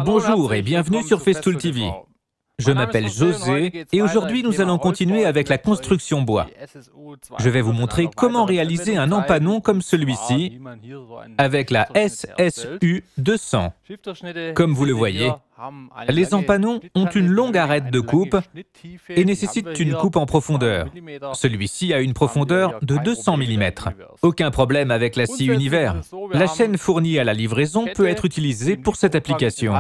Bonjour et bienvenue sur Festool TV. Je m'appelle José et aujourd'hui nous allons continuer avec la construction bois. Je vais vous montrer comment réaliser un empanon comme celui-ci avec la SSU 200. Comme vous le voyez, les empanons ont une longue arête de coupe et nécessitent une coupe en profondeur. Celui-ci a une profondeur de 200 mm. Aucun problème avec la scie univers. La chaîne fournie à la livraison peut être utilisée pour cette application.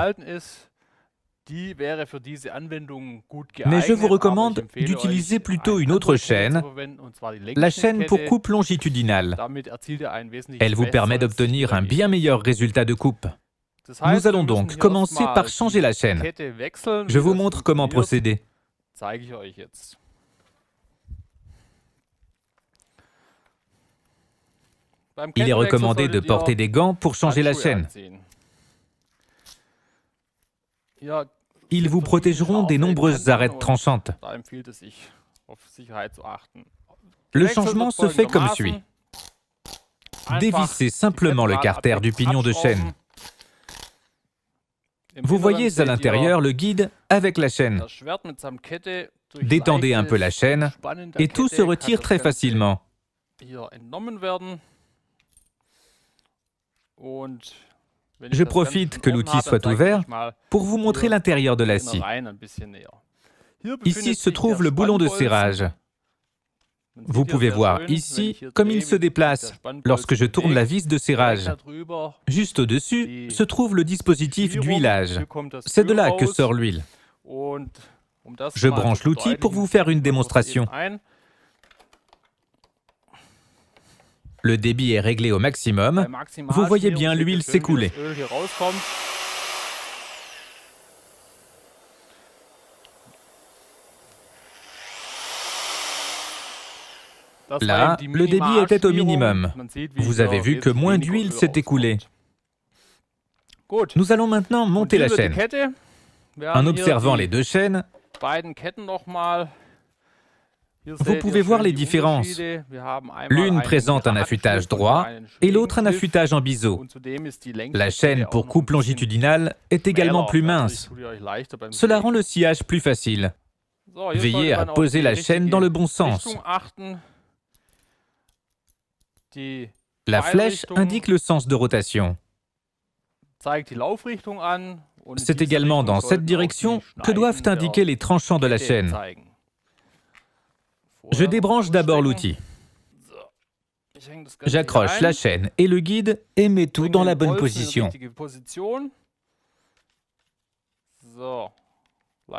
Mais je vous recommande d'utiliser plutôt une autre chaîne, la chaîne pour coupe longitudinale. Elle vous permet d'obtenir un bien meilleur résultat de coupe. Nous allons donc commencer par changer la chaîne. Je vous montre comment procéder. Il est recommandé de porter des gants pour changer la chaîne. Ils vous protégeront des nombreuses arêtes tranchantes. Le changement se fait comme suit. Dévissez simplement le carter du pignon de chaîne. Vous voyez à l'intérieur le guide avec la chaîne. Détendez un peu la chaîne et tout se retire très facilement. Je profite que l'outil soit ouvert pour vous montrer l'intérieur de la scie. Ici se trouve le boulon de serrage. Vous pouvez voir ici comme il se déplace lorsque je tourne la vis de serrage. Juste au-dessus se trouve le dispositif d'huilage. C'est de là que sort l'huile. Je branche l'outil pour vous faire une démonstration. Le débit est réglé au maximum. Vous voyez bien l'huile s'écouler. Là, le débit était au minimum. Vous avez vu que moins d'huile s'est écoulée. Nous allons maintenant monter la chaîne. En observant les deux chaînes, vous pouvez voir les différences. L'une présente un affûtage droit et l'autre un affûtage en biseau. La chaîne pour coupe longitudinale est également plus mince. Cela rend le sciage plus facile. Veillez à poser la chaîne dans le bon sens. La flèche indique le sens de rotation. C'est également dans cette direction que doivent indiquer les tranchants de la chaîne. Je débranche d'abord l'outil. J'accroche la chaîne et le guide et mets tout dans la bonne position.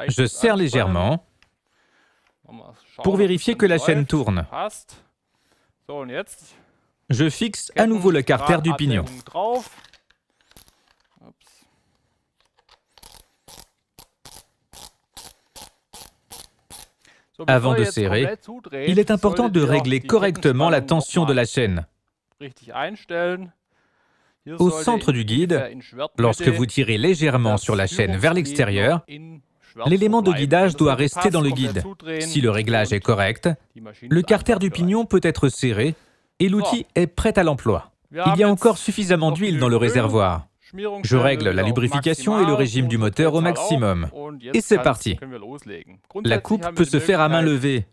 Je serre légèrement pour vérifier que la chaîne tourne. Je fixe à nouveau le carter du pignon. Avant de serrer, il est important de régler correctement la tension de la chaîne. Au centre du guide, lorsque vous tirez légèrement sur la chaîne vers l'extérieur, l'élément de guidage doit rester dans le guide. Si le réglage est correct, le carter du pignon peut être serré et l'outil est prêt à l'emploi. Il y a encore suffisamment d'huile dans le réservoir. Je règle la lubrification et le régime du moteur au maximum. Et c'est parti. La coupe peut se faire à main levée.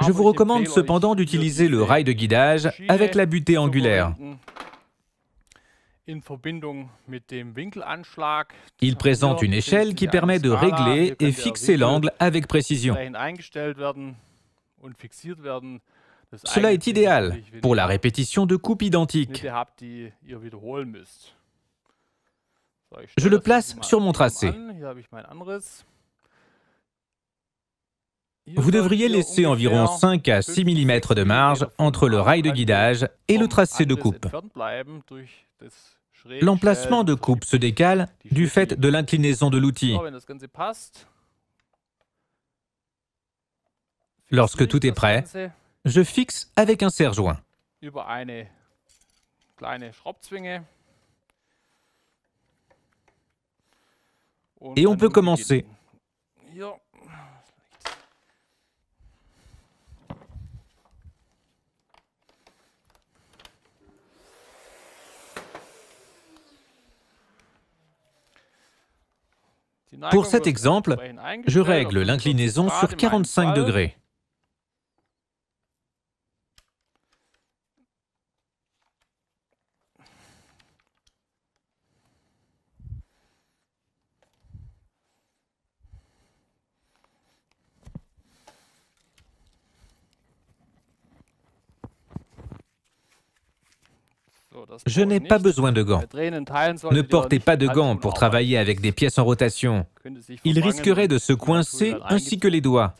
Je vous recommande cependant d'utiliser le rail de guidage avec la butée angulaire. Il présente une échelle qui permet de régler et fixer l'angle avec précision. Cela est idéal pour la répétition de coupes identiques. Je le place sur mon tracé. Vous devriez laisser environ 5 à 6 mm de marge entre le rail de guidage et le tracé de coupe. L'emplacement de coupe se décale du fait de l'inclinaison de l'outil. Lorsque tout est prêt, je fixe avec un serre-joint. Et on peut commencer. Pour cet exemple, je règle l'inclinaison sur 45 degrés. Je n'ai pas besoin de gants. Ne portez pas de gants pour travailler avec des pièces en rotation. Ils risqueraient de se coincer ainsi que les doigts.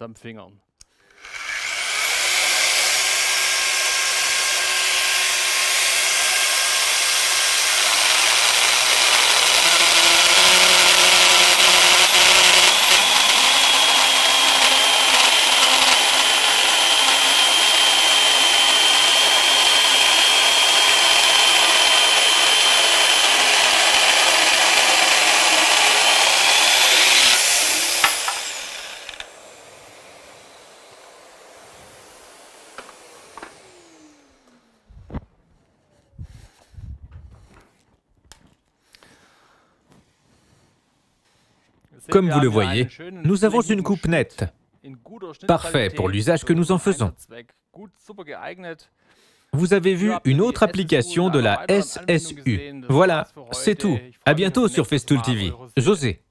Comme vous le voyez, nous avons une coupe nette, parfait pour l'usage que nous en faisons. Vous avez vu une autre application de la SSU. Voilà, c'est tout. À bientôt sur Festool TV. José.